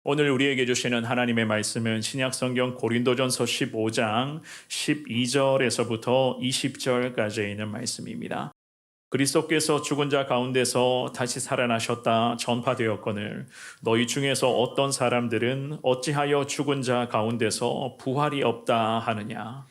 오늘 우리에게 주시는 하나님의 말씀은 신약성경 고린도전서 15장 12절에서부터 20절까지 있는 말씀입니다. 그리스도께서 죽은 자 가운데서 다시 살아나셨다 전파되었거늘 너희 중에서 어떤 사람들은 어찌하여 죽은 자 가운데서 부활이 없다 하느냐.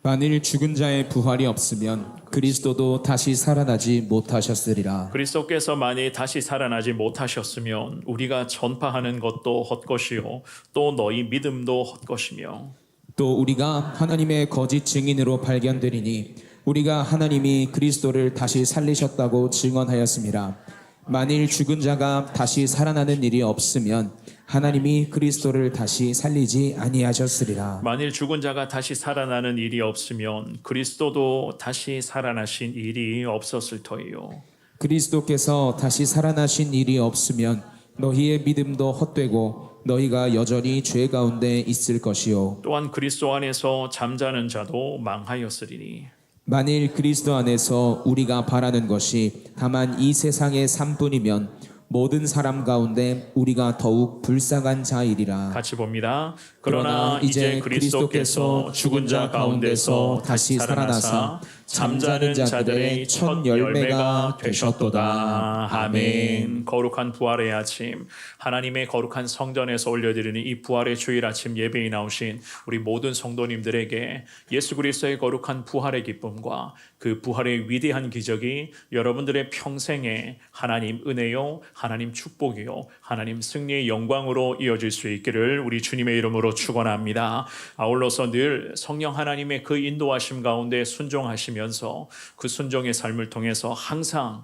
만일 죽은 자의 부활이 없으면 그리스도도 다시 살아나지 못하셨으리라. 그리스도께서 만일 다시 살아나지 못하셨으면 우리가 전파하는 것도 헛것이요 또 너희 믿음도 헛것이며 또 우리가 하나님의 거짓 증인으로 발견되리니 우리가 하나님이 그리스도를 다시 살리셨다고 증언하였음이라. 만일 죽은 자가 다시 살아나는 일이 없으면 하나님이 그리스도를 다시 살리지 아니하셨으리라. 만일 죽은 자가 다시 살아나는 일이 없으면 그리스도도 다시 살아나신 일이 없었을 터이요. 그리스도께서 다시 살아나신 일이 없으면 너희의 믿음도 헛되고 너희가 여전히 죄 가운데 있을 것이요. 또한 그리스도 안에서 잠자는 자도 망하였으리니 만일 그리스도 안에서 우리가 바라는 것이 다만 이 세상의 삶뿐이면 모든 사람 가운데 우리가 더욱 불쌍한 자이리라. 같이 봅니다. 그러나 이제 그리스도께서 죽은 자 가운데서 다시 살아나사 잠자는 자들의 첫 열매가 되셨도다. 아멘. 거룩한 부활의 아침, 하나님의 거룩한 성전에서 올려드리는 이 부활의 주일 아침 예배에 나오신 우리 모든 성도님들에게 예수 그리스도의 거룩한 부활의 기쁨과 그 부활의 위대한 기적이 여러분들의 평생에 하나님 은혜요, 하나님 축복이요, 하나님 승리의 영광으로 이어질 수 있기를 우리 주님의 이름으로 축원합니다. 아울러서 늘 성령 하나님의 그 인도하심 가운데 순종하시면서 그 순종의 삶을 통해서 항상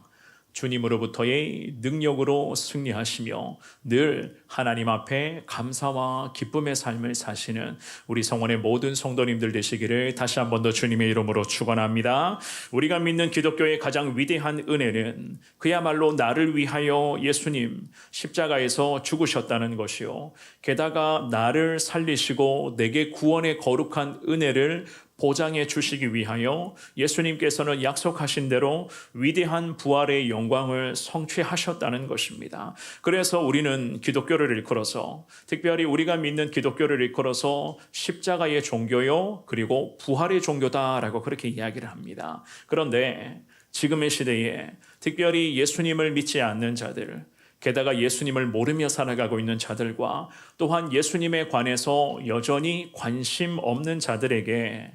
주님으로부터의 능력으로 승리하시며 늘 하나님 앞에 감사와 기쁨의 삶을 사시는 우리 성원의 모든 성도님들 되시기를 다시 한 번 더 주님의 이름으로 축원합니다. 우리가 믿는 기독교의 가장 위대한 은혜는 그야말로 나를 위하여 예수님 십자가에서 죽으셨다는 것이요, 게다가 나를 살리시고 내게 구원의 거룩한 은혜를 보장해 주시기 위하여 예수님께서는 약속하신 대로 위대한 부활의 영광을 성취하셨다는 것입니다. 그래서 우리는 기독교를 일컬어서, 특별히 우리가 믿는 기독교를 일컬어서 십자가의 종교요 그리고 부활의 종교다라고 그렇게 이야기를 합니다. 그런데 지금의 시대에 특별히 예수님을 믿지 않는 자들, 게다가 예수님을 모르며 살아가고 있는 자들과 또한 예수님에 관해서 여전히 관심 없는 자들에게,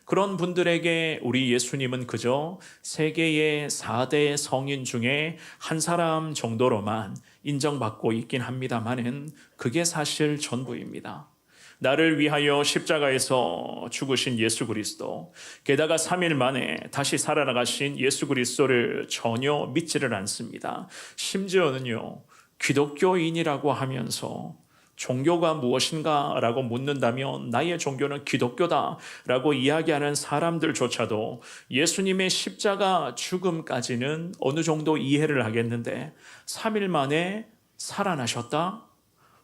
그런 분들에게 우리 예수님은 그저 세계의 4대 성인 중에 한 사람 정도로만 인정받고 있긴 합니다만은 그게 사실 전부입니다. 나를 위하여 십자가에서 죽으신 예수 그리스도, 게다가 3일 만에 다시 살아나가신 예수 그리스도를 전혀 믿지를 않습니다. 심지어는요, 기독교인이라고 하면서 종교가 무엇인가 라고 묻는다면 나의 종교는 기독교다 라고 이야기하는 사람들조차도 예수님의 십자가 죽음까지는 어느 정도 이해를 하겠는데 3일 만에 살아나셨다?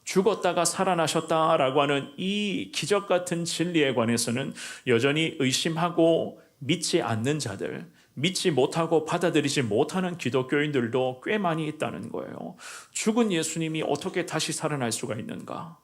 죽었다가 살아나셨다라고 하는 이 기적 같은 진리에 관해서는 여전히 의심하고 믿지 않는 자들, 믿지 못하고 받아들이지 못하는 기독교인들도 꽤 많이 있다는 거예요. 죽은 예수님이 어떻게 다시 살아날 수가 있는가?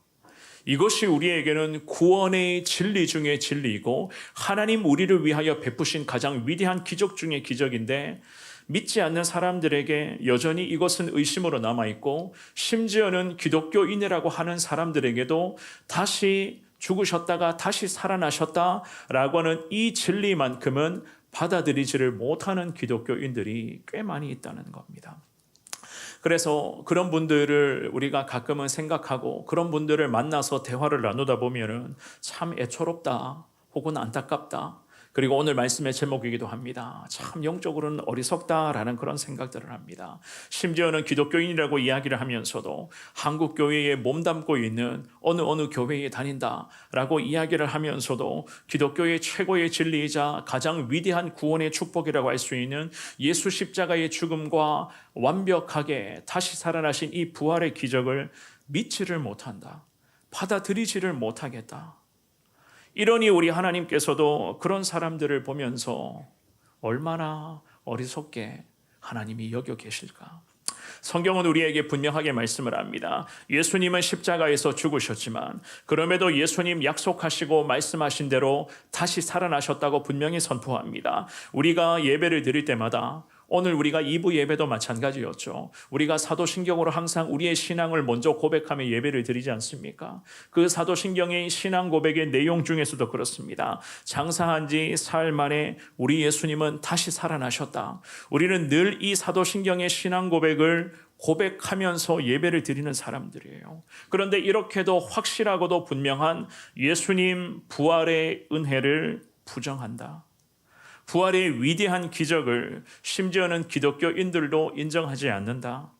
이것이 우리에게는 구원의 진리 중의 진리이고 하나님 우리를 위하여 베푸신 가장 위대한 기적 중의 기적인데, 믿지 않는 사람들에게 여전히 이것은 의심으로 남아있고, 심지어는 기독교인이라고 하는 사람들에게도 다시 죽으셨다가 다시 살아나셨다라고 하는 이 진리만큼은 받아들이지를 못하는 기독교인들이 꽤 많이 있다는 겁니다. 그래서 그런 분들을 우리가 가끔은 생각하고 그런 분들을 만나서 대화를 나누다 보면은 참 애처롭다 혹은 안타깝다, 그리고 오늘 말씀의 제목이기도 합니다. 참 영적으로는 어리석다라는 그런 생각들을 합니다. 심지어는 기독교인이라고 이야기를 하면서도 한국 교회에 몸담고 있는 어느 교회에 다닌다라고 이야기를 하면서도 기독교의 최고의 진리이자 가장 위대한 구원의 축복이라고 할 수 있는 예수 십자가의 죽음과 완벽하게 다시 살아나신 이 부활의 기적을 믿지를 못한다, 받아들이지를 못하겠다. 이러니 우리 하나님께서도 그런 사람들을 보면서 얼마나 어리석게 하나님이 여겨 계실까? 성경은 우리에게 분명하게 말씀을 합니다. 예수님은 십자가에서 죽으셨지만 그럼에도 예수님 약속하시고 말씀하신 대로 다시 살아나셨다고 분명히 선포합니다. 우리가 예배를 드릴 때마다 오늘 우리가 2부 예배도 마찬가지였죠. 우리가 사도신경으로 항상 우리의 신앙을 먼저 고백하며 예배를 드리지 않습니까? 그 사도신경의 신앙 고백의 내용 중에서도 그렇습니다. 장사한 지 사흘 만에 우리 예수님은 다시 살아나셨다. 우리는 늘 이 사도신경의 신앙 고백을 고백하면서 예배를 드리는 사람들이에요. 그런데 이렇게도 확실하고도 분명한 예수님 부활의 은혜를 부정한다. 부활의 위대한 기적을 심지어는 기독교인들도 인정하지 않는다.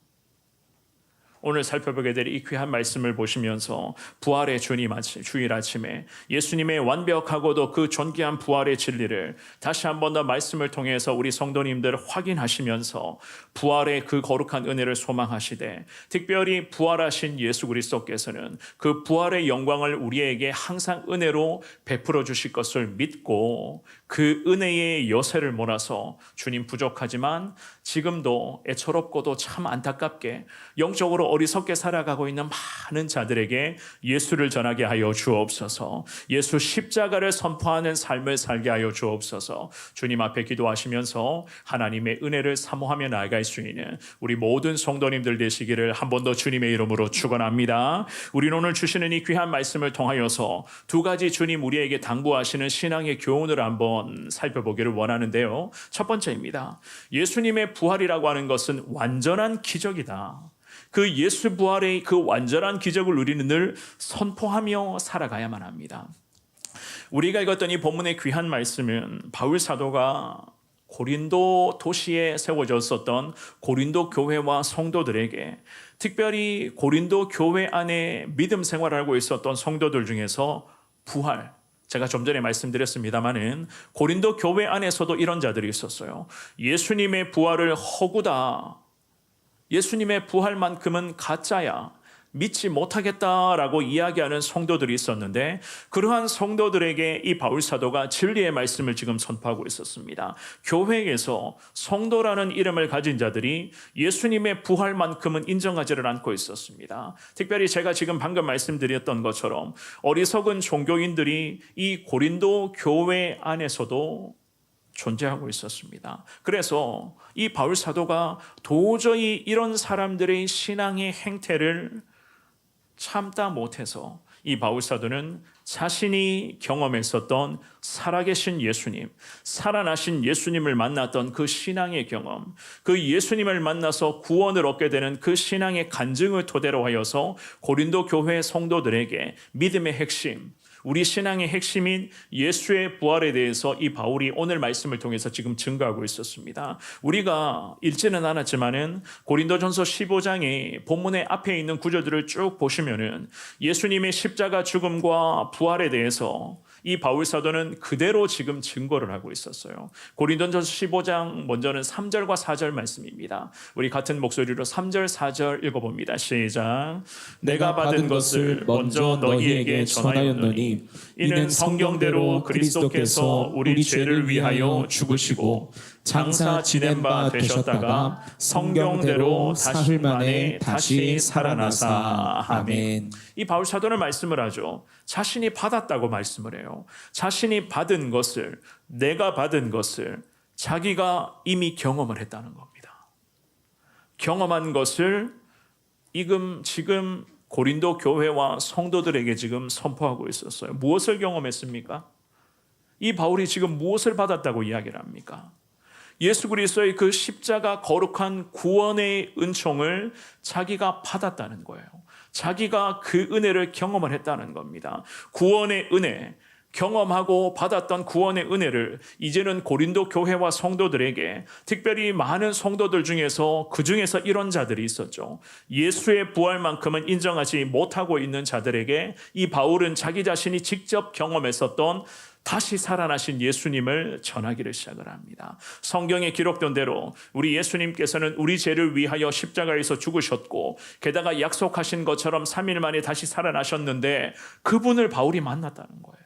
오늘 살펴보게 될 이 귀한 말씀을 보시면서 부활의 주일 아침에 예수님의 완벽하고도 그 존귀한 부활의 진리를 다시 한 번 더 말씀을 통해서 우리 성도님들 확인하시면서 부활의 그 거룩한 은혜를 소망하시되 특별히 부활하신 예수 그리스도께서는 그 부활의 영광을 우리에게 항상 은혜로 베풀어 주실 것을 믿고 그 은혜의 여세를 몰아서 주님 부족하지만 지금도 애처롭고도 참 안타깝게 영적으로 어리석게 살아가고 있는 많은 자들에게 예수를 전하게 하여 주옵소서. 예수 십자가를 선포하는 삶을 살게 하여 주옵소서. 주님 앞에 기도하시면서 하나님의 은혜를 사모하며 나아갈 수 있는 우리 모든 성도님들 되시기를 한 번 더 주님의 이름으로 축원합니다. 우리는 오늘 주시는 이 귀한 말씀을 통하여서 두 가지 주님 우리에게 당부하시는 신앙의 교훈을 한번 살펴보기를 원하는데요. 첫 번째입니다. 예수님의 부활이라고 하는 것은 완전한 기적이다. 그 예수 부활의 그 완전한 기적을 우리는 늘 선포하며 살아가야만 합니다. 우리가 읽었던 이 본문의 귀한 말씀은 바울 사도가 고린도 도시에 세워졌었던 고린도 교회와 성도들에게 특별히 고린도 교회 안에 믿음 생활을 하고 있었던 성도들 중에서 부활, 제가 좀 전에 말씀드렸습니다마는 고린도 교회 안에서도 이런 자들이 있었어요. 예수님의 부활을 허구다. 예수님의 부활만큼은 가짜야. 믿지 못하겠다라고 이야기하는 성도들이 있었는데 그러한 성도들에게 이 바울 사도가 진리의 말씀을 지금 선포하고 있었습니다. 교회에서 성도라는 이름을 가진 자들이 예수님의 부활만큼은 인정하지를 않고 있었습니다. 특별히 제가 지금 방금 말씀드렸던 것처럼 어리석은 종교인들이 이 고린도 교회 안에서도 존재하고 있었습니다. 그래서 이 바울 사도가 도저히 이런 사람들의 신앙의 행태를 참다 못해서 이 바울 사도는 자신이 경험했었던 살아계신 예수님, 살아나신 예수님을 만났던 그 신앙의 경험, 그 예수님을 만나서 구원을 얻게 되는 그 신앙의 간증을 토대로 하여서 고린도 교회 성도들에게 믿음의 핵심, 우리 신앙의 핵심인 예수의 부활에 대해서 이 바울이 오늘 말씀을 통해서 지금 증거하고 있었습니다. 우리가 읽지는 않았지만은 고린도전서 15장의 본문의 앞에 있는 구절들을 쭉 보시면은 예수님의 십자가 죽음과 부활에 대해서 이 바울 사도는 그대로 지금 증거를 하고 있었어요. 고린도전서 15장 먼저는 3절과 4절 말씀입니다. 우리 같은 목소리로 3절 4절 읽어봅니다. 시작. 내가 받은 것을 먼저 너희에게 전하였노니 이는 성경대로 그리스도께서 우리 죄를 위하여 죽으시고 장사 지낸 바 되셨다가 성경대로 사흘 만에 다시 살아나사. 아멘. 이 바울 사도는 말씀을 하죠. 자신이 받았다고 말씀을 해요. 자신이 받은 것을, 내가 받은 것을 자기가 이미 경험을 했다는 겁니다. 경험한 것을 지금 고린도 교회와 성도들에게 지금 선포하고 있었어요. 무엇을 경험했습니까? 이 바울이 지금 무엇을 받았다고 이야기를 합니까? 예수 그리스도의 그 십자가 거룩한 구원의 은총을 자기가 받았다는 거예요. 자기가 그 은혜를 경험을 했다는 겁니다. 구원의 은혜, 경험하고 받았던 구원의 은혜를 이제는 고린도 교회와 성도들에게, 특별히 많은 성도들 중에서 그 중에서 이런 자들이 있었죠. 예수의 부활만큼은 인정하지 못하고 있는 자들에게 이 바울은 자기 자신이 직접 경험했었던 다시 살아나신 예수님을 전하기를 시작을 합니다. 성경에 기록된 대로 우리 예수님께서는 우리 죄를 위하여 십자가에서 죽으셨고 게다가 약속하신 것처럼 3일 만에 다시 살아나셨는데 그분을 바울이 만났다는 거예요.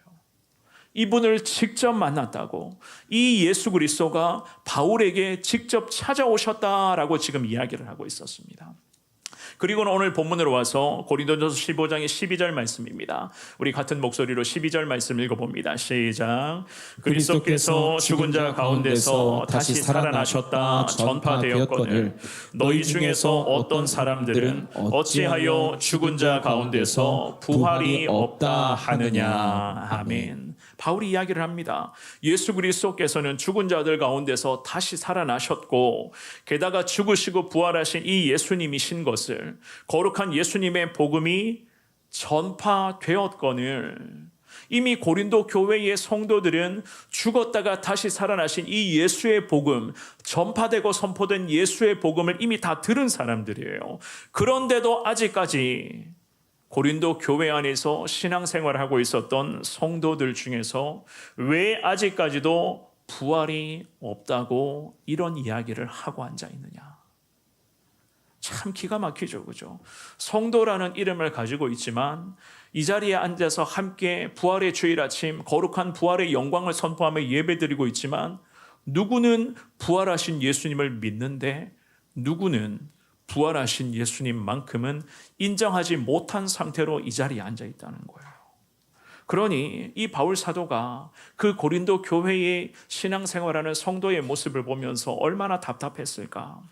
이분을 직접 만났다고, 이 예수 그리스도가 바울에게 직접 찾아오셨다라고 지금 이야기를 하고 있었습니다. 그리고는 오늘 본문으로 와서 고린도전서 15장의 12절 말씀입니다. 우리 같은 목소리로 12절 말씀 읽어봅니다. 시작. 그리스도께서 죽은 자 가운데서 다시 살아나셨다 전파되었거늘 너희 중에서 어떤 사람들은 어찌하여 죽은 자 가운데서 부활이 없다 하느냐. 아멘. 바울이 이야기를 합니다. 예수 그리스도께서는 죽은 자들 가운데서 다시 살아나셨고, 게다가 죽으시고 부활하신 이 예수님이신 것을, 거룩한 예수님의 복음이 전파되었거늘 이미 고린도 교회의 성도들은 죽었다가 다시 살아나신 이 예수의 복음, 전파되고 선포된 예수의 복음을 이미 다 들은 사람들이에요. 그런데도 아직까지 고린도 교회 안에서 신앙생활을 하고 있었던 성도들 중에서 왜 아직까지도 부활이 없다고 이런 이야기를 하고 앉아 있느냐. 참 기가 막히죠, 그죠? 성도라는 이름을 가지고 있지만 이 자리에 앉아서 함께 부활의 주일 아침 거룩한 부활의 영광을 선포하며 예배드리고 있지만, 누구는 부활하신 예수님을 믿는데 누구는 부활하신 예수님만큼은 인정하지 못한 상태로 이 자리에 앉아 있다는 거예요. 그러니 이 바울 사도가 그 고린도 교회의 신앙생활하는 성도의 모습을 보면서 얼마나 답답했을까.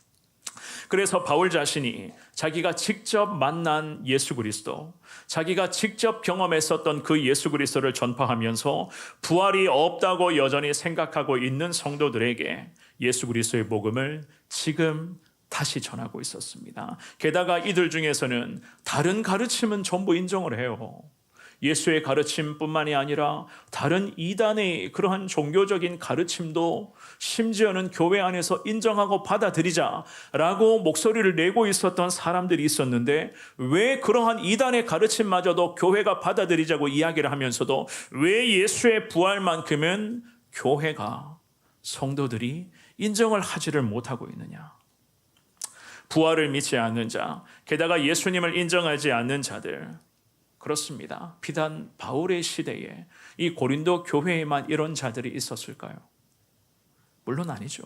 그래서 바울 자신이 자기가 직접 만난 예수 그리스도, 자기가 직접 경험했었던 그 예수 그리스도를 전파하면서 부활이 없다고 여전히 생각하고 있는 성도들에게 예수 그리스도의 복음을 지금 다시 전하고 있었습니다. 게다가 이들 중에서는 다른 가르침은 전부 인정을 해요. 예수의 가르침뿐만이 아니라 다른 이단의 그러한 종교적인 가르침도 심지어는 교회 안에서 인정하고 받아들이자라고 목소리를 내고 있었던 사람들이 있었는데, 왜 그러한 이단의 가르침마저도 교회가 받아들이자고 이야기를 하면서도 왜 예수의 부활만큼은 교회가, 성도들이 인정을 하지를 못하고 있느냐. 부활을 믿지 않는 자, 게다가 예수님을 인정하지 않는 자들, 그렇습니다. 비단 바울의 시대에 이 고린도 교회에만 이런 자들이 있었을까요? 물론 아니죠.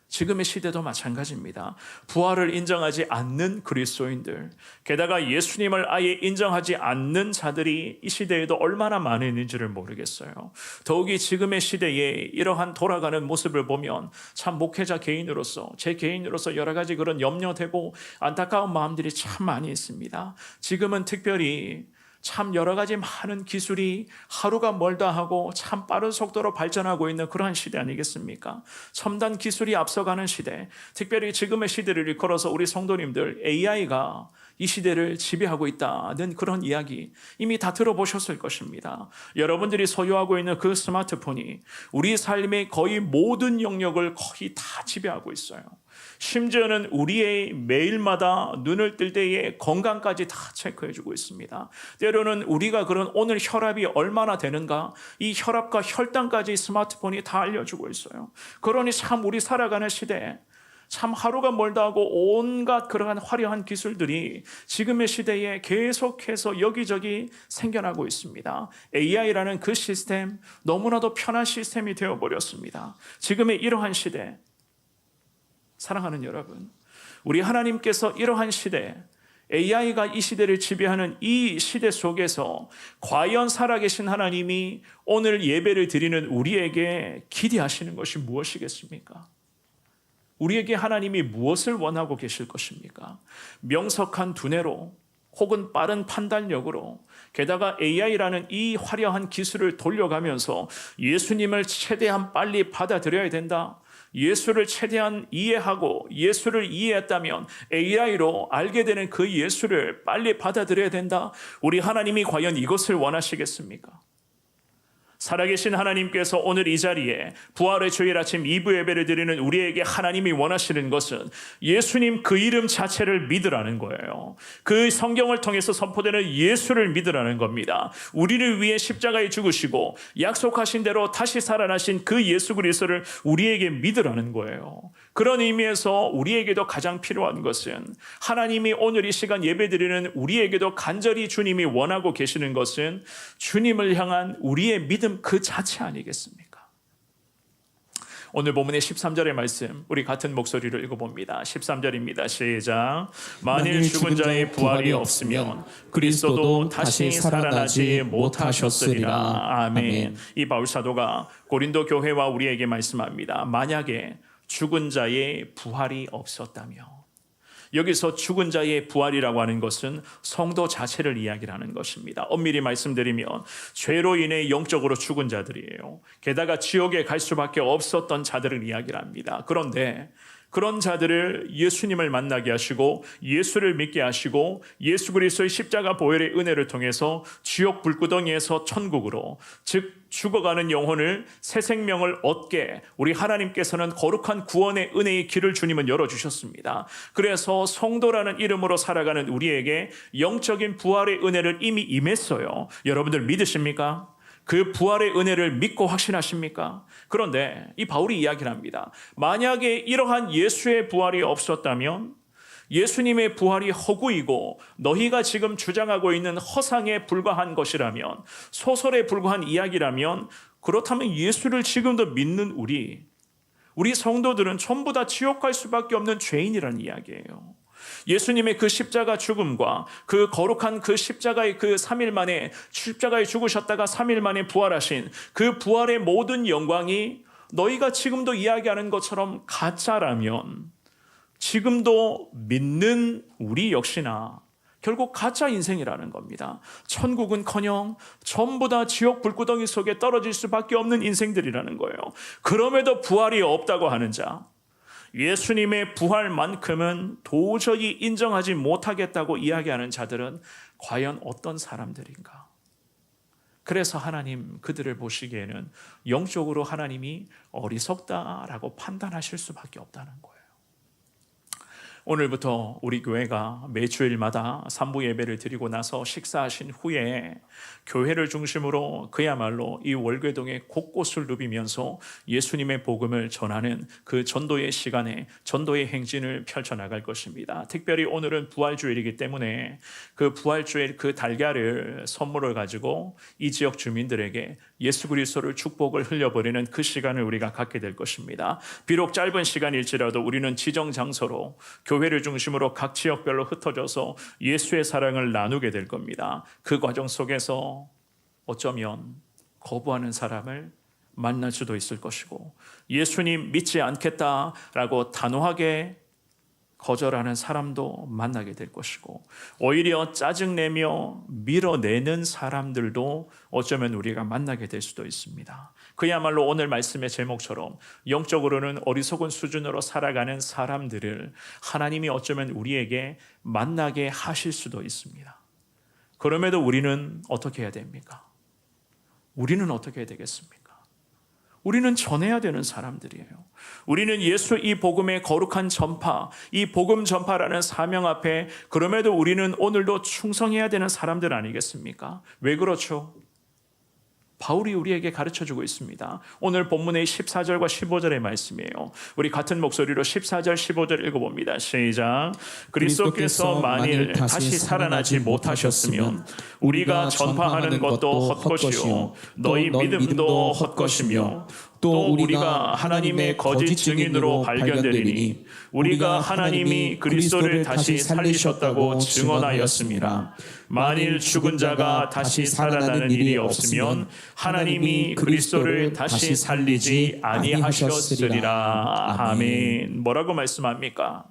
지금의 시대도 마찬가지입니다. 부활을 인정하지 않는 그리스도인들, 게다가 예수님을 아예 인정하지 않는 자들이 이 시대에도 얼마나 많은지를 모르겠어요. 더욱이 지금의 시대에 이러한 돌아가는 모습을 보면 참 목회자 개인으로서, 제 개인으로서 여러 가지 그런 염려되고 안타까운 마음들이 참 많이 있습니다. 지금은 특별히 참 여러 가지 많은 기술이 하루가 멀다 하고 참 빠른 속도로 발전하고 있는 그러한 시대 아니겠습니까? 첨단 기술이 앞서가는 시대, 특별히 지금의 시대를 일컬어서 우리 성도님들 AI가 이 시대를 지배하고 있다는 그런 이야기 이미 다 들어보셨을 것입니다. 여러분들이 소유하고 있는 그 스마트폰이 우리 삶의 거의 모든 영역을 거의 다 지배하고 있어요. 심지어는 우리의 매일마다 눈을 뜰 때의 건강까지 다 체크해주고 있습니다. 때로는 우리가 그런 오늘 혈압이 얼마나 되는가, 이 혈압과 혈당까지 스마트폰이 다 알려주고 있어요. 그러니 참 우리 살아가는 시대에 참 하루가 멀다 하고 온갖 그러한 화려한 기술들이 지금의 시대에 계속해서 여기저기 생겨나고 있습니다. AI라는 그 시스템, 너무나도 편한 시스템이 되어버렸습니다. 지금의 이러한 시대, 사랑하는 여러분, 우리 하나님께서 이러한 시대, AI가 이 시대를 지배하는 이 시대 속에서 과연 살아계신 하나님이 오늘 예배를 드리는 우리에게 기대하시는 것이 무엇이겠습니까? 우리에게 하나님이 무엇을 원하고 계실 것입니까? 명석한 두뇌로 혹은 빠른 판단력으로, 게다가 AI라는 이 화려한 기술을 돌려가면서 예수님을 최대한 빨리 받아들여야 된다. 예수를 최대한 이해하고 예수를 이해했다면 AI로 알게 되는 그 예수를 빨리 받아들여야 된다. 우리 하나님이 과연 이것을 원하시겠습니까? 살아계신 하나님께서 오늘 이 자리에 부활의 주일 아침 2부 예배를 드리는 우리에게 하나님이 원하시는 것은 예수님 그 이름 자체를 믿으라는 거예요. 그 성경을 통해서 선포되는 예수를 믿으라는 겁니다. 우리를 위해 십자가에 죽으시고 약속하신 대로 다시 살아나신 그 예수 그리스도를 우리에게 믿으라는 거예요. 그런 의미에서 우리에게도 가장 필요한 것은, 하나님이 오늘 이 시간 예배드리는 우리에게도 간절히 주님이 원하고 계시는 것은 주님을 향한 우리의 믿음 이것은 그 자체 아니겠습니까? 오늘 본문의 13절의 말씀 우리 같은 목소리로 읽어봅니다. 13절입니다. 시작. 만일 죽은 자의 부활이 없으면 그리스도도 다시 살아나지 못하셨으리라. 아멘. 이 바울 사도가 고린도 교회와 우리에게 말씀합니다. 만약에 죽은 자의 부활이 없었다면, 여기서 죽은 자의 부활이라고 하는 것은 성도 자체를 이야기하는 것입니다. 엄밀히 말씀드리면 죄로 인해 영적으로 죽은 자들이에요. 게다가 지옥에 갈 수밖에 없었던 자들을 이야기합니다. 그런데 그런 자들을 예수님을 만나게 하시고 예수를 믿게 하시고 예수 그리스도의 십자가 보혈의 은혜를 통해서 지옥 불구덩이에서 천국으로, 즉 죽어가는 영혼을 새 생명을 얻게 우리 하나님께서는 거룩한 구원의 은혜의 길을 주님은 열어주셨습니다. 그래서 성도라는 이름으로 살아가는 우리에게 영적인 부활의 은혜를 이미 임했어요. 여러분들 믿으십니까? 그 부활의 은혜를 믿고 확신하십니까? 그런데 이 바울이 이야기를 합니다. 만약에 이러한 예수의 부활이 없었다면, 예수님의 부활이 허구이고 너희가 지금 주장하고 있는 허상에 불과한 것이라면, 소설에 불과한 이야기라면, 그렇다면 예수를 지금도 믿는 우리 성도들은 전부 다 지옥 갈 수밖에 없는 죄인이라는 이야기예요. 예수님의 그 십자가 죽음과 그 거룩한 그 십자가의 그 3일 만에, 십자가에 죽으셨다가 3일 만에 부활하신 그 부활의 모든 영광이 너희가 지금도 이야기하는 것처럼 가짜라면, 지금도 믿는 우리 역시나 결국 가짜 인생이라는 겁니다. 천국은커녕 전부 다 지옥 불구덩이 속에 떨어질 수밖에 없는 인생들이라는 거예요. 그럼에도 부활이 없다고 하는 자, 예수님의 부활만큼은 도저히 인정하지 못하겠다고 이야기하는 자들은 과연 어떤 사람들인가? 그래서 하나님 그들을 보시기에는 영적으로 하나님이 어리석다라고 판단하실 수밖에 없다는 거예요. 오늘부터 우리 교회가 매주일마다 산부 예배를 드리고 나서 식사하신 후에 교회를 중심으로 그야말로 이 월궤동의 곳곳을 누비면서 예수님의 복음을 전하는 그 전도의 시간에 전도의 행진을 펼쳐나갈 것입니다. 특별히 오늘은 부활주일이기 때문에 그 부활주일 그 달걀을 선물을 가지고 이 지역 주민들에게 예수 그리스도를 축복을 흘려버리는 그 시간을 우리가 갖게 될 것입니다. 비록 짧은 시간일지라도 우리는 지정 장소로 교회를 중심으로 각 지역별로 흩어져서 예수의 사랑을 나누게 될 겁니다. 그 과정 속에서 어쩌면 거부하는 사람을 만날 수도 있을 것이고, 예수님 믿지 않겠다라고 단호하게 거절하는 사람도 만나게 될 것이고, 오히려 짜증내며 밀어내는 사람들도 어쩌면 우리가 만나게 될 수도 있습니다. 그야말로 오늘 말씀의 제목처럼 영적으로는 어리석은 수준으로 살아가는 사람들을 하나님이 어쩌면 우리에게 만나게 하실 수도 있습니다. 그럼에도 우리는 어떻게 해야 됩니까? 우리는 어떻게 해야 되겠습니까? 우리는 전해야 되는 사람들이에요. 우리는 예수 이 복음의 거룩한 전파, 이 복음 전파라는 사명 앞에 그럼에도 우리는 오늘도 충성해야 되는 사람들 아니겠습니까? 왜 그렇죠? 바울이 우리에게 가르쳐주고 있습니다. 오늘 본문의 14절과 15절의 말씀이에요. 우리 같은 목소리로 14절, 15절 읽어봅니다. 시작. 그리스도께서 만일 다시 살아나지 못하셨으면 우리가 전파하는 것도 헛것이요 너희 믿음도 헛것이며 또 우리가 하나님의 거짓 증인으로 발견되리니 우리가 하나님이 그리스도를 다시 살리셨다고 증언하였습니다. 만일 죽은 자가 다시 살아나는 일이 없으면 하나님이 그리스도를 다시 살리지 아니하셨으리라. 아멘. 뭐라고 말씀합니까?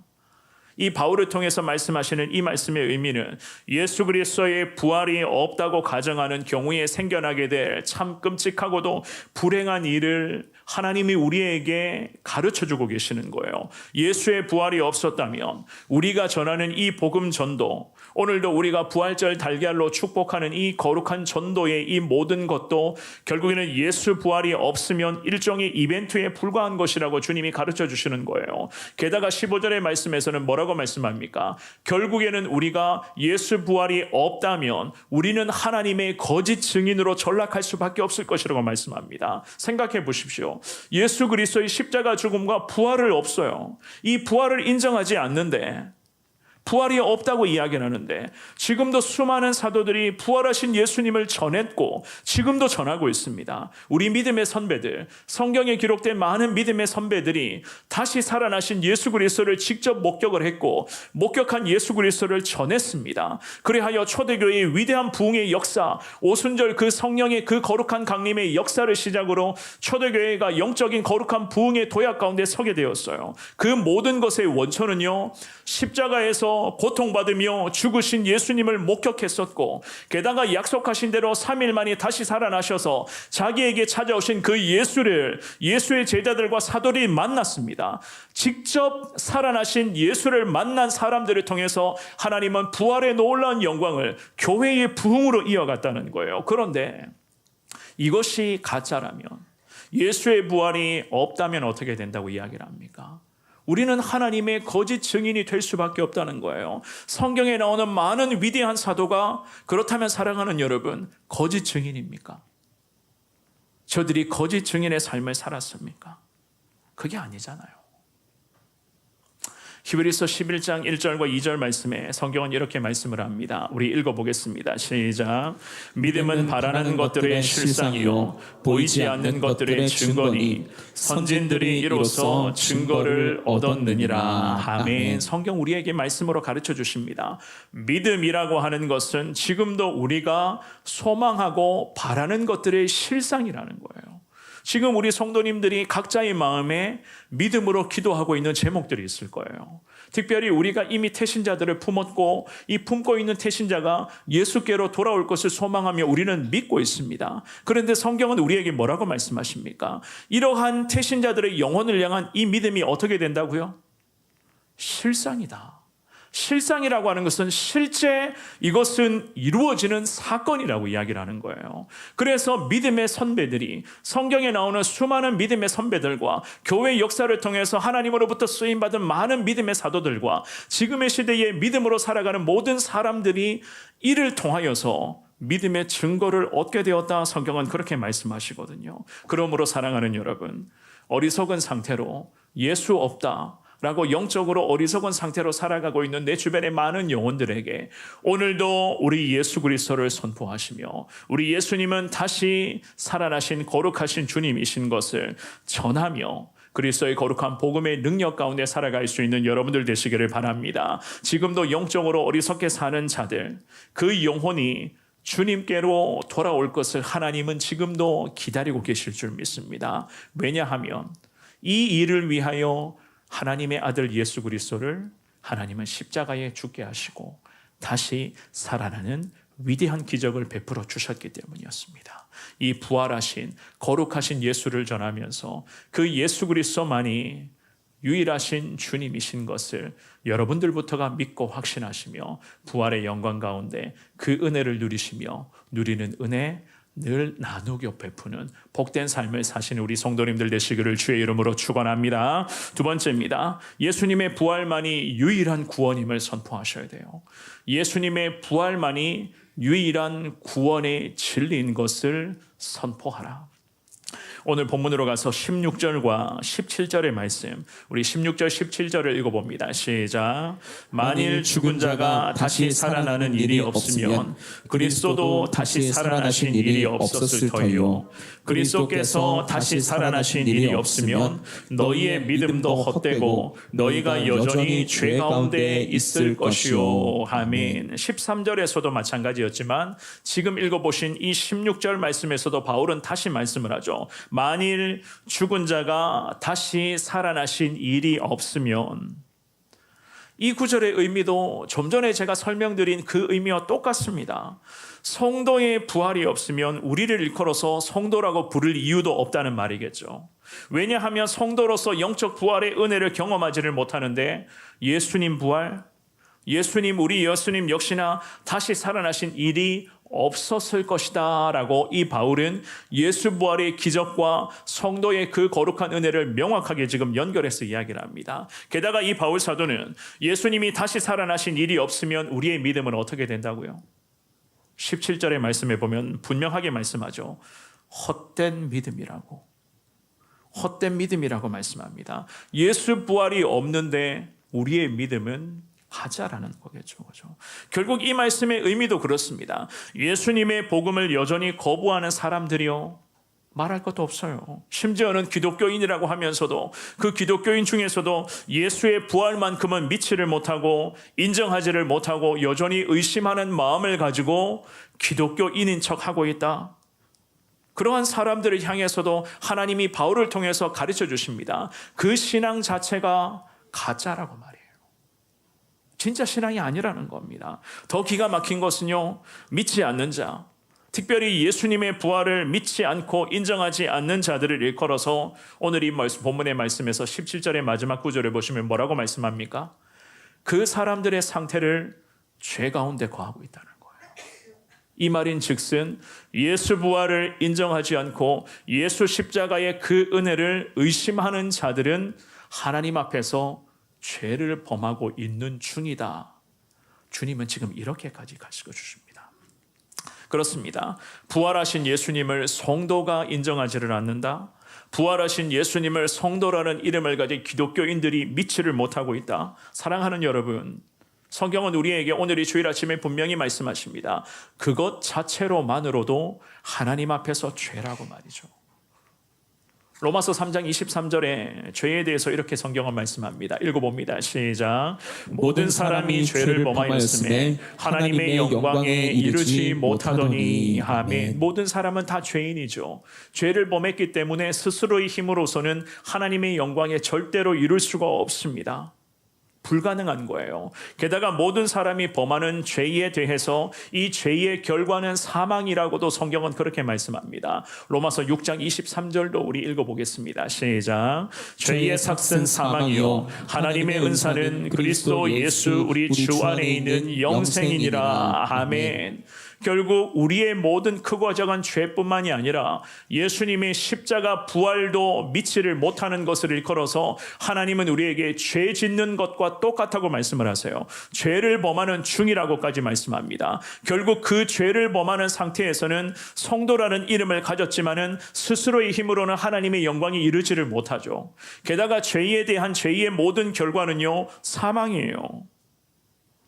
이 바울을 통해서 말씀하시는 이 말씀의 의미는 예수 그리스도의 부활이 없다고 가정하는 경우에 생겨나게 될 참 끔찍하고도 불행한 일을 하나님이 우리에게 가르쳐주고 계시는 거예요. 예수의 부활이 없었다면 우리가 전하는 이 복음 전도, 오늘도 우리가 부활절 달걀로 축복하는 이 거룩한 전도의 이 모든 것도 결국에는 예수 부활이 없으면 일종의 이벤트에 불과한 것이라고 주님이 가르쳐 주시는 거예요. 게다가 15절의 말씀에서는 뭐라고 말씀합니까? 결국에는 우리가 예수 부활이 없다면 우리는 하나님의 거짓 증인으로 전락할 수밖에 없을 것이라고 말씀합니다. 생각해 보십시오. 예수 그리스도의 십자가 죽음과 부활을 없어요. 이 부활을 인정하지 않는데 부활이 없다고 이야기를 하는데 지금도 수많은 사도들이 부활하신 예수님을 전했고 지금도 전하고 있습니다. 우리 믿음의 선배들, 성경에 기록된 많은 믿음의 선배들이 다시 살아나신 예수 그리스도를 직접 목격을 했고 목격한 예수 그리스도를 전했습니다. 그래하여 초대교회의 위대한 부흥의 역사, 오순절 그 성령의 그 거룩한 강림의 역사를 시작으로 초대교회가 영적인 거룩한 부흥의 도약 가운데 서게 되었어요. 그 모든 것의 원천은요, 십자가에서 고통받으며 죽으신 예수님을 목격했었고 게다가 약속하신 대로 3일 만에 다시 살아나셔서 자기에게 찾아오신 그 예수의 제자들과 사도들이 만났습니다. 직접 살아나신 예수를 만난 사람들을 통해서 하나님은 부활의 놀라운 영광을 교회의 부흥으로 이어갔다는 거예요. 그런데 이것이 가짜라면, 예수의 부활이 없다면 어떻게 된다고 이야기를 합니까? 우리는 하나님의 거짓 증인이 될 수밖에 없다는 거예요. 성경에 나오는 많은 위대한 사도가 그렇다면 사랑하는 여러분, 거짓 증인입니까? 저들이 거짓 증인의 삶을 살았습니까? 그게 아니잖아요. 히브리서 11장 1절과 2절 말씀에 성경은 이렇게 말씀을 합니다. 우리 읽어보겠습니다. 시작. 믿음은 바라는 것들의 실상이요 보이지 않는 것들의 증거니 선진들이 이로써 증거를 얻었느니라. 아멘. 성경 우리에게 말씀으로 가르쳐 주십니다. 믿음이라고 하는 것은 지금도 우리가 소망하고 바라는 것들의 실상이라는 거예요. 지금 우리 성도님들이 각자의 마음에 믿음으로 기도하고 있는 제목들이 있을 거예요. 특별히 우리가 이미 태신자들을 품었고 이 품고 있는 태신자가 예수께로 돌아올 것을 소망하며 우리는 믿고 있습니다. 그런데 성경은 우리에게 뭐라고 말씀하십니까? 이러한 태신자들의 영혼을 향한 이 믿음이 어떻게 된다고요? 실상이다. 실상이라고 하는 것은 실제 이것은 이루어지는 사건이라고 이야기를 하는 거예요. 그래서 믿음의 선배들이, 성경에 나오는 수많은 믿음의 선배들과 교회 역사를 통해서 하나님으로부터 쓰임받은 많은 믿음의 사도들과 지금의 시대에 믿음으로 살아가는 모든 사람들이 이를 통하여서 믿음의 증거를 얻게 되었다. 성경은 그렇게 말씀하시거든요. 그러므로 사랑하는 여러분, 어리석은 상태로 예수 없다 라고 영적으로 어리석은 상태로 살아가고 있는 내 주변의 많은 영혼들에게 오늘도 우리 예수 그리스도를 선포하시며 우리 예수님은 다시 살아나신 거룩하신 주님이신 것을 전하며 그리스도의 거룩한 복음의 능력 가운데 살아갈 수 있는 여러분들 되시기를 바랍니다. 지금도 영적으로 어리석게 사는 자들, 그 영혼이 주님께로 돌아올 것을 하나님은 지금도 기다리고 계실 줄 믿습니다. 왜냐하면 이 일을 위하여 하나님의 아들 예수 그리스도를 하나님은 십자가에 죽게 하시고 다시 살아나는 위대한 기적을 베풀어 주셨기 때문이었습니다. 이 부활하신 거룩하신 예수를 전하면서 그 예수 그리스도만이 유일하신 주님이신 것을 여러분들부터가 믿고 확신하시며 부활의 영광 가운데 그 은혜를 누리시며 누리는 은혜 늘 나누고 베푸는 복된 삶을 사시는 우리 성도님들 되시기를 주의 이름으로 축원합니다. 두 번째입니다. 예수님의 부활만이 유일한 구원임을 선포하셔야 돼요. 예수님의 부활만이 유일한 구원의 진리인 것을 선포하라. 오늘 본문으로 가서 16절과 17절의 말씀, 우리 16절 17절을 읽어봅니다. 시작. 만일 죽은 자가 다시 살아나는 일이 없으면 그리스도도 다시 살아나신 일이 없었을 터이요 그리스도께서 다시 살아나신 일이 없으면 너희의 믿음도 헛되고 너희가 여전히 죄 가운데 있을 것이요. 아멘. 13절에서도 마찬가지였지만 지금 읽어보신 이 16절 말씀에서도 바울은 다시 말씀을 하죠. 만일 죽은 자가 다시 살아나신 일이 없으면, 이 구절의 의미도 좀 전에 제가 설명드린 그 의미와 똑같습니다. 성도의 부활이 없으면 우리를 일컬어서 성도라고 부를 이유도 없다는 말이겠죠. 왜냐하면 성도로서 영적 부활의 은혜를 경험하지를 못하는데 예수님 부활, 우리 예수님 역시나 다시 살아나신 일이 없었을 것이다 라고 이 바울은 예수 부활의 기적과 성도의 그 거룩한 은혜를 명확하게 지금 연결해서 이야기를 합니다. 게다가 이 바울 사도는 예수님이 다시 살아나신 일이 없으면 우리의 믿음은 어떻게 된다고요? 17절의 말씀에 보면 분명하게 말씀하죠. 헛된 믿음이라고 말씀합니다. 예수 부활이 없는데 우리의 믿음은 하자라는 거겠죠. 그죠? 결국 이 말씀의 의미도 그렇습니다. 예수님의 복음을 여전히 거부하는 사람들이요, 말할 것도 없어요. 심지어는 기독교인이라고 하면서도 그 기독교인 중에서도 예수의 부활만큼은 믿지를 못하고 인정하지를 못하고 여전히 의심하는 마음을 가지고 기독교인인 척하고 있다. 그러한 사람들을 향해서도 하나님이 바울을 통해서 가르쳐 주십니다. 그 신앙 자체가 가짜라고 말이에요. 진짜 신앙이 아니라는 겁니다. 더 기가 막힌 것은요, 믿지 않는 자, 특별히 예수님의 부활을 믿지 않고 인정하지 않는 자들을 일컬어서 오늘 이 본문의 말씀에서 17절의 마지막 구절에 보시면 뭐라고 말씀합니까? 그 사람들의 상태를 죄 가운데 거하고 있다는 거예요. 이 말인 즉슨 예수 부활을 인정하지 않고 예수 십자가의 그 은혜를 의심하는 자들은 하나님 앞에서 죄를 범하고 있는 중이다. 주님은 지금 이렇게까지 가르쳐 주십니다. 그렇습니다. 부활하신 예수님을 성도가 인정하지를 않는다. 부활하신 예수님을 성도라는 이름을 가진 기독교인들이 믿지를 못하고 있다. 사랑하는 여러분, 성경은 우리에게 오늘 이 주일 아침에 분명히 말씀하십니다. 그것 자체로만으로도 하나님 앞에서 죄라고 말이죠. 로마서 3장 23절에 죄에 대해서 이렇게 성경은 말씀합니다. 읽어봅니다. 시작. 모든 사람이 죄를 범하였음에 하나님의 영광에 이르지 못하더니. 아멘. 모든 사람은 다 죄인이죠. 죄를 범했기 때문에 스스로의 힘으로서는 하나님의 영광에 절대로 이룰 수가 없습니다. 불가능한 거예요. 게다가 모든 사람이 범하는 죄에 대해서 이 죄의 결과는 사망이라고도 성경은 그렇게 말씀합니다. 로마서 6장 23절도 우리 읽어보겠습니다. 시작. 죄의 삭은 사망이요 하나님의 은사는 그리스도 예수 우리 주 안에 있는 영생이니라. 아멘. 결국 우리의 모든 크고 작은 죄뿐만이 아니라 예수님의 십자가 부활도 믿지를 못하는 것을 일컬어서 하나님은 우리에게 죄 짓는 것과 똑같다고 말씀을 하세요. 죄를 범하는 중이라고까지 말씀합니다. 결국 그 죄를 범하는 상태에서는 성도라는 이름을 가졌지만은 스스로의 힘으로는 하나님의 영광이 이르지를 못하죠. 게다가 죄에 대한 죄의 모든 결과는요, 사망이에요.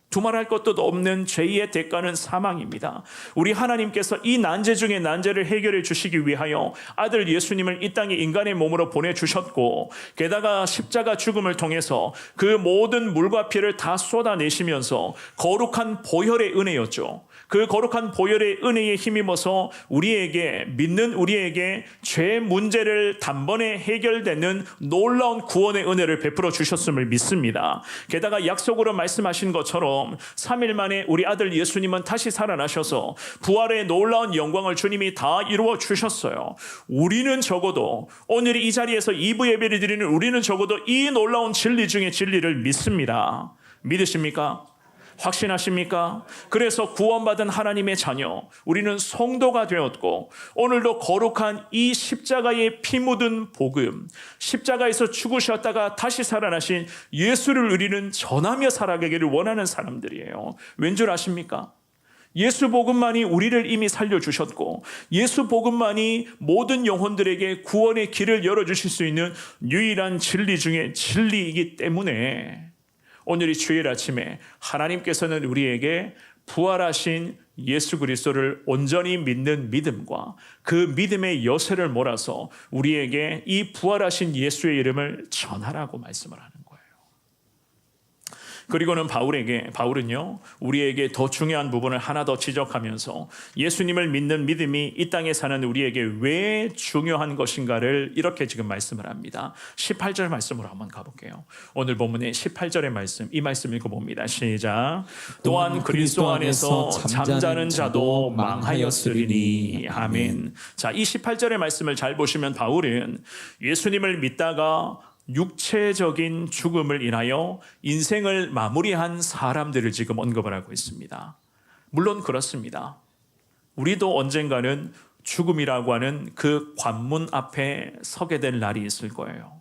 두말할 것도 없는 죄의 대가는 사망입니다. 우리 하나님께서 이 난제 중에 난제를 해결해 주시기 위하여 아들 예수님을 이 땅에 인간의 몸으로 보내주셨고, 게다가 십자가 죽음을 통해서 그 모든 물과 피를 다 쏟아내시면서 거룩한 보혈의 은혜였죠. 그 거룩한 보혈의 은혜에 힘입어서 믿는 우리에게 죄 문제를 단번에 해결되는 놀라운 구원의 은혜를 베풀어 주셨음을 믿습니다. 게다가 약속으로 말씀하신 것처럼 3일 만에 우리 아들 예수님은 다시 살아나셔서 부활의 놀라운 영광을 주님이 다 이루어 주셨어요. 우리는 적어도 오늘 이 자리에서 2부 예배를 드리는 우리는 적어도 이 놀라운 진리 중에 진리를 믿습니다. 믿으십니까? 확신하십니까? 그래서 구원받은 하나님의 자녀, 우리는 성도가 되었고 오늘도 거룩한 이 십자가의 피 묻은 복음, 십자가에서 죽으셨다가 다시 살아나신 예수를 우리는 전하며 살아가기를 원하는 사람들이에요. 왠 줄 아십니까? 예수 복음만이 우리를 이미 살려주셨고 예수 복음만이 모든 영혼들에게 구원의 길을 열어주실 수 있는 유일한 진리 중에 진리이기 때문에 오늘 이 주일 아침에 하나님께서는 우리에게 부활하신 예수 그리스도를 온전히 믿는 믿음과 그 믿음의 여세를 몰아서 우리에게 이 부활하신 예수의 이름을 전하라고 말씀을 하는 거예요. 그리고는 바울은요, 우리에게 더 중요한 부분을 하나 더 지적하면서 예수님을 믿는 믿음이 이 땅에 사는 우리에게 왜 중요한 것인가를 이렇게 지금 말씀을 합니다. 18절 말씀으로 한번 가볼게요. 오늘 본문의 18절의 말씀, 이 말씀 읽어봅니다. 시작. 또한 그리스도 안에서 잠자는 자도 망하였으리니. 아멘. 자, 이 18절의 말씀을 잘 보시면 바울은 예수님을 믿다가 육체적인 죽음을 인하여 인생을 마무리한 사람들을 지금 언급을 하고 있습니다. 물론 그렇습니다. 우리도 언젠가는 죽음이라고 하는 그 관문 앞에 서게 될 날이 있을 거예요.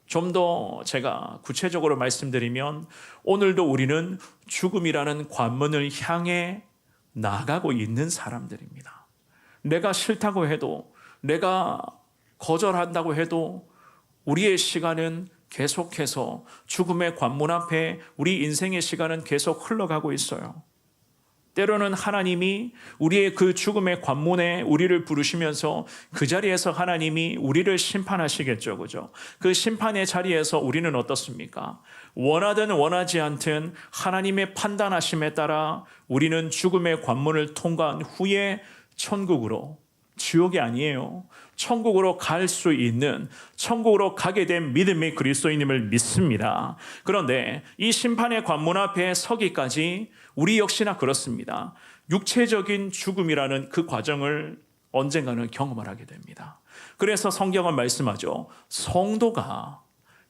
좀 더 제가 구체적으로 말씀드리면 오늘도 우리는 죽음이라는 관문을 향해 나가고 있는 사람들입니다. 내가 싫다고 해도, 내가 거절한다고 해도 우리의 시간은 계속해서 죽음의 관문 앞에 우리 인생의 시간은 계속 흘러가고 있어요. 때로는 하나님이 우리의 그 죽음의 관문에 우리를 부르시면서 그 자리에서 하나님이 우리를 심판하시겠죠. 그죠? 그 심판의 자리에서 우리는 어떻습니까? 원하든 원하지 않든 하나님의 판단하심에 따라 우리는 죽음의 관문을 통과한 후에 천국으로, 지옥이 아니에요, 천국으로 갈 수 있는, 천국으로 가게 된 믿음의 그리스도인임을 믿습니다. 그런데 이 심판의 관문 앞에 서기까지 우리 역시나 그렇습니다. 육체적인 죽음이라는 그 과정을 언젠가는 경험을 하게 됩니다. 그래서 성경은 말씀하죠. 성도가,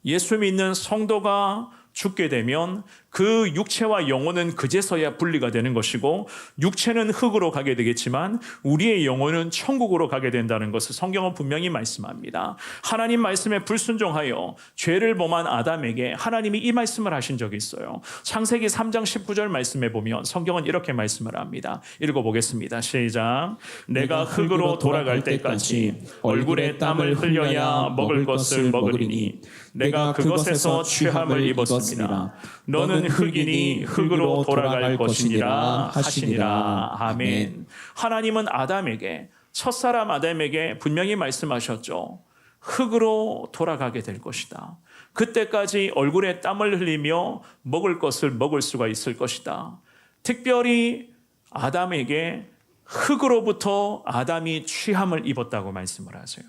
예수 믿는 성도가 죽게 되면 그 육체와 영혼은 그제서야 분리가 되는 것이고, 육체는 흙으로 가게 되겠지만 우리의 영혼은 천국으로 가게 된다는 것을 성경은 분명히 말씀합니다. 하나님 말씀에 불순종하여 죄를 범한 아담에게 하나님이 이 말씀을 하신 적이 있어요. 창세기 3장 19절 말씀에 보면 성경은 이렇게 말씀을 합니다. 읽어보겠습니다. 시작. 내가 흙으로 돌아갈 때까지 얼굴에 땀을 흘려야 먹을 것을 먹으리니 내가 그것에서 취함을 입었습니다. 너는 흙이니 흙으로 돌아갈 것이니라 하시니라. 아멘. 하나님은 아담에게, 첫사람 아담에게 분명히 말씀하셨죠. 흙으로 돌아가게 될 것이다. 그때까지 얼굴에 땀을 흘리며 먹을 것을 먹을 수가 있을 것이다. 특별히 아담에게 흙으로부터 아담이 취함을 입었다고 말씀을 하세요.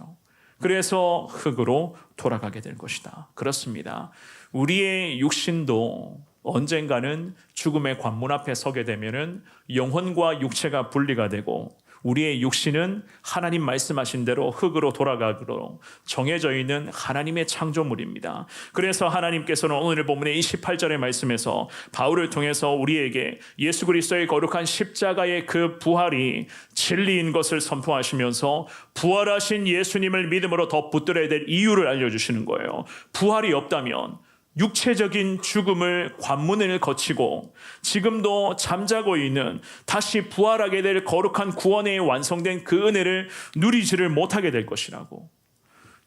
그래서 흙으로 돌아가게 될 것이다. 그렇습니다. 우리의 육신도 언젠가는 죽음의 관문 앞에 서게 되면은 영혼과 육체가 분리가 되고, 우리의 육신은 하나님 말씀하신 대로 흙으로 돌아가기로 정해져 있는 하나님의 창조물입니다. 그래서 하나님께서는 오늘 본문의 28절의 말씀에서 바울을 통해서 우리에게 예수 그리스도의 거룩한 십자가의 그 부활이 진리인 것을 선포하시면서 부활하신 예수님을 믿음으로 더 붙들어야 될 이유를 알려주시는 거예요. 부활이 없다면 육체적인 죽음을, 관문을 거치고 지금도 잠자고 있는, 다시 부활하게 될 거룩한 구원에 완성된 그 은혜를 누리지를 못하게 될 것이라고.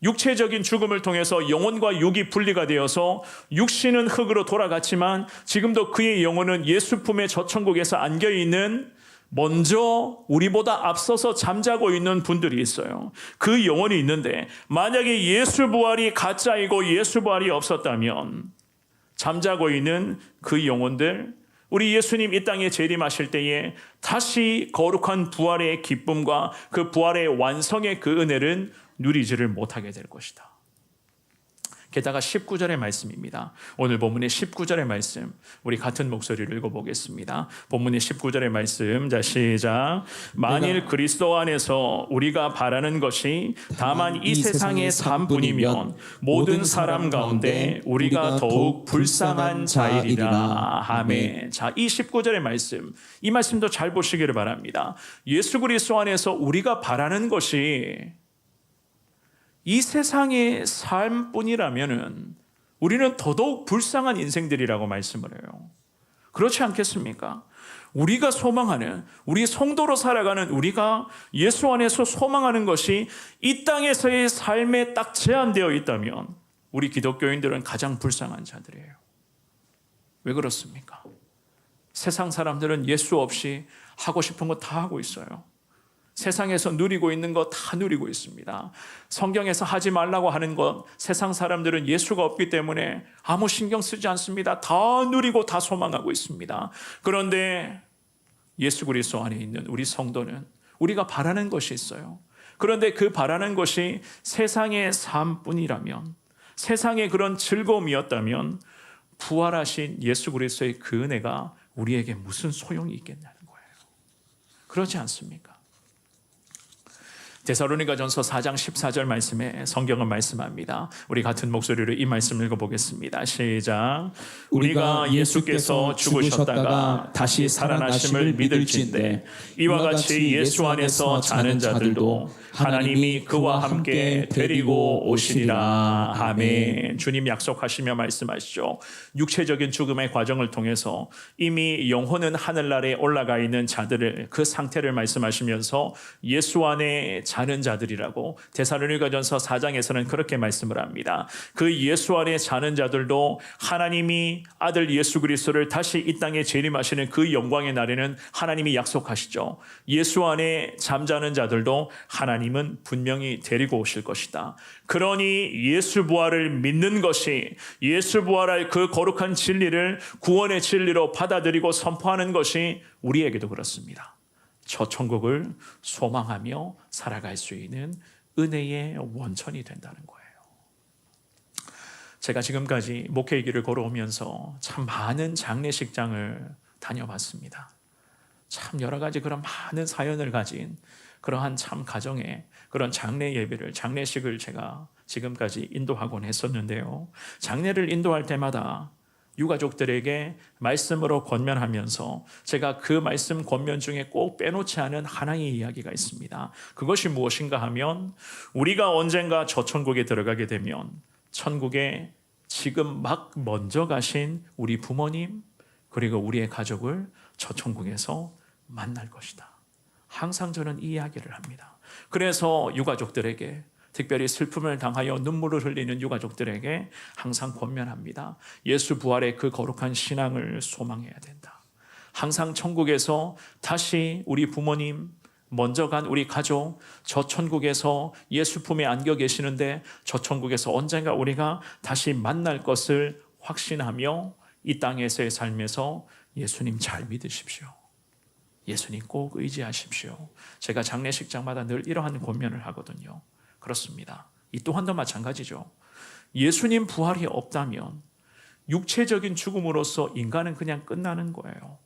육체적인 죽음을 통해서 영혼과 육이 분리가 되어서 육신은 흙으로 돌아갔지만 지금도 그의 영혼은 예수 품의 저 천국에서 안겨있는, 먼저 우리보다 앞서서 잠자고 있는 분들이 있어요. 그 영혼이 있는데 만약에 예수 부활이 가짜이고 예수 부활이 없었다면 잠자고 있는 그 영혼들, 우리 예수님 이 땅에 재림하실 때에 다시 거룩한 부활의 기쁨과 그 부활의 완성의 그 은혜를 누리지를 못하게 될 것이다. 게다가 19절의 말씀입니다. 오늘 본문의 19절의 말씀, 우리 같은 목소리를 읽어보겠습니다. 본문의 19절의 말씀, 자 시작. 만일 그리스도 안에서 우리가 바라는 것이 다만 이 세상의 삶뿐이면 모든 사람 가운데 우리가 더욱 불쌍한 자이리라. 아멘. 자, 이 19절의 말씀, 이 말씀도 잘 보시기를 바랍니다. 예수 그리스도 안에서 우리가 바라는 것이 이 세상의 삶뿐이라면 우리는 더더욱 불쌍한 인생들이라고 말씀을 해요. 그렇지 않겠습니까? 우리가 소망하는, 우리 성도로 살아가는 우리가 예수 안에서 소망하는 것이 이 땅에서의 삶에 딱 제한되어 있다면 우리 기독교인들은 가장 불쌍한 자들이에요. 왜 그렇습니까? 세상 사람들은 예수 없이 하고 싶은 거 다 하고 있어요. 세상에서 누리고 있는 거 다 누리고 있습니다. 성경에서 하지 말라고 하는 것, 세상 사람들은 예수가 없기 때문에 아무 신경 쓰지 않습니다. 다 누리고 다 소망하고 있습니다. 그런데 예수 그리스도 안에 있는 우리 성도는 우리가 바라는 것이 있어요. 그런데 그 바라는 것이 세상의 삶뿐이라면, 세상의 그런 즐거움이었다면 부활하신 예수 그리스도의 그 은혜가 우리에게 무슨 소용이 있겠냐는 거예요. 그렇지 않습니까? 데살로니가전서 4장 14절 말씀에 성경은 말씀합니다. 우리 같은 목소리로 이 말씀 읽어보겠습니다. 시작. 우리가 예수께서 죽으셨다가 다시 살아나심을 믿을진대 이와 같이 예수 안에서 자는 자들도 하나님이 그와 함께 데리고 오시리라. 아멘. 주님 약속하시며 말씀하시죠. 육체적인 죽음의 과정을 통해서 이미 영혼은 하늘나라에 올라가 있는 자들을, 그 상태를 말씀하시면서 예수 안에 자는 자들이라고 데살로니가전서 4장에서는 그렇게 말씀을 합니다. 그 예수 안에 자는 자들도 하나님이 아들 예수 그리스도를 다시 이 땅에 재림하시는 그 영광의 날에는 하나님이 약속하시죠. 예수 안에 잠자는 자들도 하나님은 분명히 데리고 오실 것이다. 그러니 예수 부활을 믿는 것이, 예수 부활할 그 거룩한 진리를 구원의 진리로 받아들이고 선포하는 것이 우리에게도 그렇습니다. 저 천국을 소망하며 살아갈 수 있는 은혜의 원천이 된다는 거예요. 제가 지금까지 목회의 길을 걸어오면서 참 많은 장례식장을 다녀봤습니다. 참 여러 가지 그런 많은 사연을 가진 그러한 참 가정의 그런 장례 예배를, 장례식을 제가 지금까지 인도하곤 했었는데요. 장례를 인도할 때마다 유가족들에게 말씀으로 권면하면서 제가 그 말씀 권면 중에 꼭 빼놓지 않은 하나의 이야기가 있습니다. 그것이 무엇인가 하면 우리가 언젠가 저 천국에 들어가게 되면 천국에 지금 막 먼저 가신 우리 부모님 그리고 우리의 가족을 저 천국에서 만날 것이다. 항상 저는 이 이야기를 합니다. 그래서 유가족들에게, 특별히 슬픔을 당하여 눈물을 흘리는 유가족들에게 항상 권면합니다. 예수 부활의 그 거룩한 신앙을 소망해야 된다. 항상 천국에서 다시 우리 부모님, 먼저 간 우리 가족, 저 천국에서 예수 품에 안겨 계시는데 저 천국에서 언젠가 우리가 다시 만날 것을 확신하며 이 땅에서의 삶에서 예수님 잘 믿으십시오. 예수님 꼭 의지하십시오. 제가 장례식장마다 늘 이러한 권면을 하거든요. 그렇습니다. 이 또한도 마찬가지죠. 예수님 부활이 없다면 육체적인 죽음으로써 인간은 그냥 끝나는 거예요.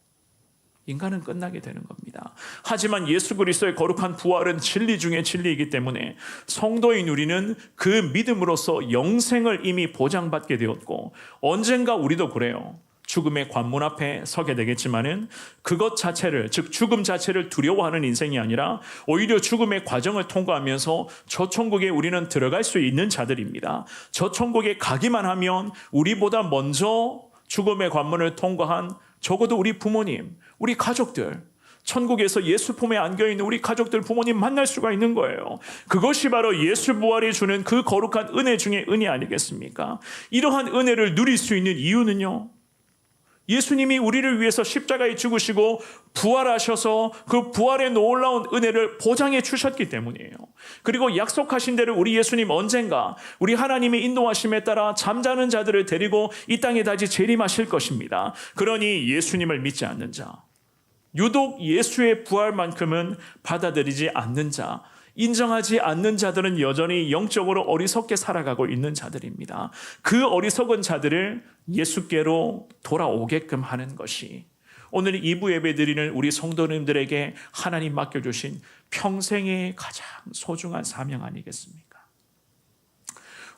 인간은 끝나게 되는 겁니다. 하지만 예수 그리스도의 거룩한 부활은 진리 중에 진리이기 때문에 성도인 우리는 그 믿음으로써 영생을 이미 보장받게 되었고, 언젠가 우리도 그래요. 죽음의 관문 앞에 서게 되겠지만은 그것 자체를, 즉 죽음 자체를 두려워하는 인생이 아니라 오히려 죽음의 과정을 통과하면서 저 천국에 우리는 들어갈 수 있는 자들입니다. 저 천국에 가기만 하면 우리보다 먼저 죽음의 관문을 통과한 적어도 우리 부모님, 우리 가족들, 천국에서 예수 품에 안겨있는 우리 가족들, 부모님 만날 수가 있는 거예요. 그것이 바로 예수 부활이 주는 그 거룩한 은혜 중에 은혜 아니겠습니까? 이러한 은혜를 누릴 수 있는 이유는요, 예수님이 우리를 위해서 십자가에 죽으시고 부활하셔서 그 부활의 놀라운 은혜를 보장해 주셨기 때문이에요. 그리고 약속하신 대로 우리 예수님 언젠가 우리 하나님의 인도하심에 따라 잠자는 자들을 데리고 이 땅에 다시 재림하실 것입니다. 그러니 예수님을 믿지 않는 자, 유독 예수의 부활만큼은 받아들이지 않는 자, 인정하지 않는 자들은 여전히 영적으로 어리석게 살아가고 있는 자들입니다. 그 어리석은 자들을 예수께로 돌아오게끔 하는 것이 오늘 2부 예배 드리는 우리 성도님들에게 하나님 맡겨주신 평생의 가장 소중한 사명 아니겠습니까?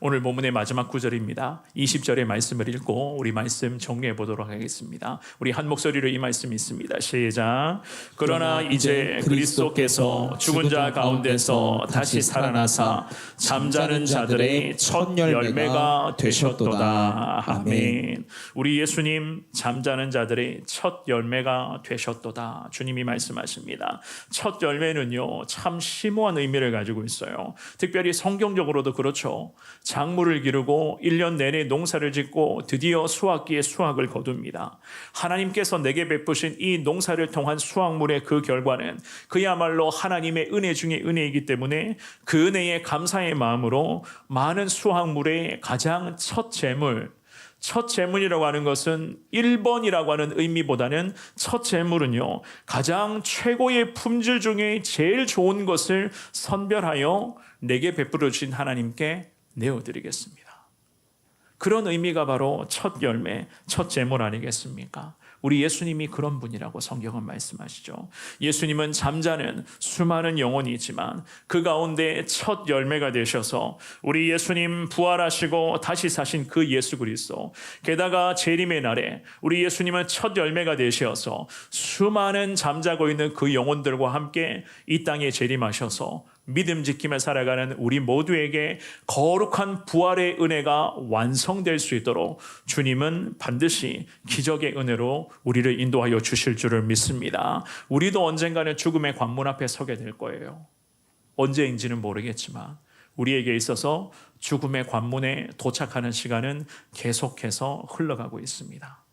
오늘 본문의 마지막 구절입니다. 20절의 말씀을 읽고 우리 말씀 정리해 보도록 하겠습니다. 우리 한 목소리로 이 말씀이 있습니다. 시작. 그러나 이제 그리스도께서 죽은 자 가운데서 다시 살아나사 잠자는 자들의 첫 열매가 되셨도다. 아멘. 우리 예수님 잠자는 자들의 첫 열매가 되셨도다. 주님이 말씀하십니다. 첫 열매는요, 참 심오한 의미를 가지고 있어요. 특별히 성경적으로도 그렇죠. 작물을 기르고 1년 내내 농사를 짓고 드디어 수확기에 수확을 거둡니다. 하나님께서 내게 베푸신 이 농사를 통한 수확물의 그 결과는 그야말로 하나님의 은혜 중에 은혜이기 때문에 그 은혜에 감사의 마음으로 많은 수확물의 가장 첫 재물, 첫 재물이라고 하는 것은 1번이라고 하는 의미보다는 첫 재물은요, 가장 최고의 품질 중에 제일 좋은 것을 선별하여 내게 베풀어 주신 하나님께 내어드리겠습니다. 그런 의미가 바로 첫 열매, 첫 제물 아니겠습니까? 우리 예수님이 그런 분이라고 성경은 말씀하시죠. 예수님은 잠자는 수많은 영혼이 있지만 그 가운데 첫 열매가 되셔서 우리 예수님 부활하시고 다시 사신 그 예수 그리스도, 게다가 재림의 날에 우리 예수님은 첫 열매가 되셔서 수많은 잠자고 있는 그 영혼들과 함께 이 땅에 재림하셔서 믿음 지키며 살아가는 우리 모두에게 거룩한 부활의 은혜가 완성될 수 있도록 주님은 반드시 기적의 은혜로 우리를 인도하여 주실 줄을 믿습니다. 우리도 언젠가는 죽음의 관문 앞에 서게 될 거예요. 언제인지는 모르겠지만 우리에게 있어서 죽음의 관문에 도착하는 시간은 계속해서 흘러가고 있습니다.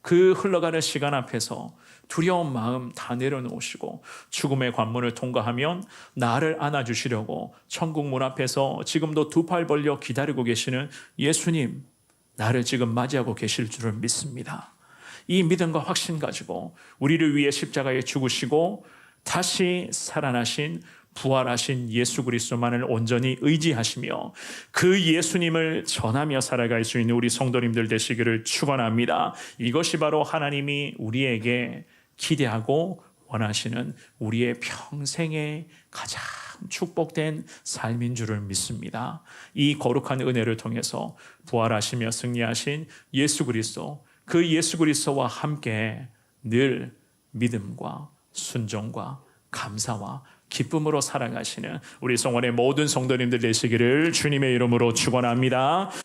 그 흘러가는 시간 앞에서 두려운 마음 다 내려놓으시고 죽음의 관문을 통과하면 나를 안아주시려고 천국 문 앞에서 지금도 두 팔 벌려 기다리고 계시는 예수님, 나를 지금 맞이하고 계실 줄을 믿습니다. 이 믿음과 확신 가지고 우리를 위해 십자가에 죽으시고 다시 살아나신 부활하신 예수 그리스도만을 온전히 의지하시며 그 예수님을 전하며 살아갈 수 있는 우리 성도님들 되시기를 축원합니다. 이것이 바로 하나님이 우리에게 기대하고 원하시는 우리의 평생의 가장 축복된 삶인 줄을 믿습니다. 이 거룩한 은혜를 통해서 부활하시며 승리하신 예수 그리스도, 그 예수 그리스도와 함께 늘 믿음과 순종과 감사와 기쁨으로 살아가시는 우리 성원의 모든 성도님들 되시기를 주님의 이름으로 축원합니다.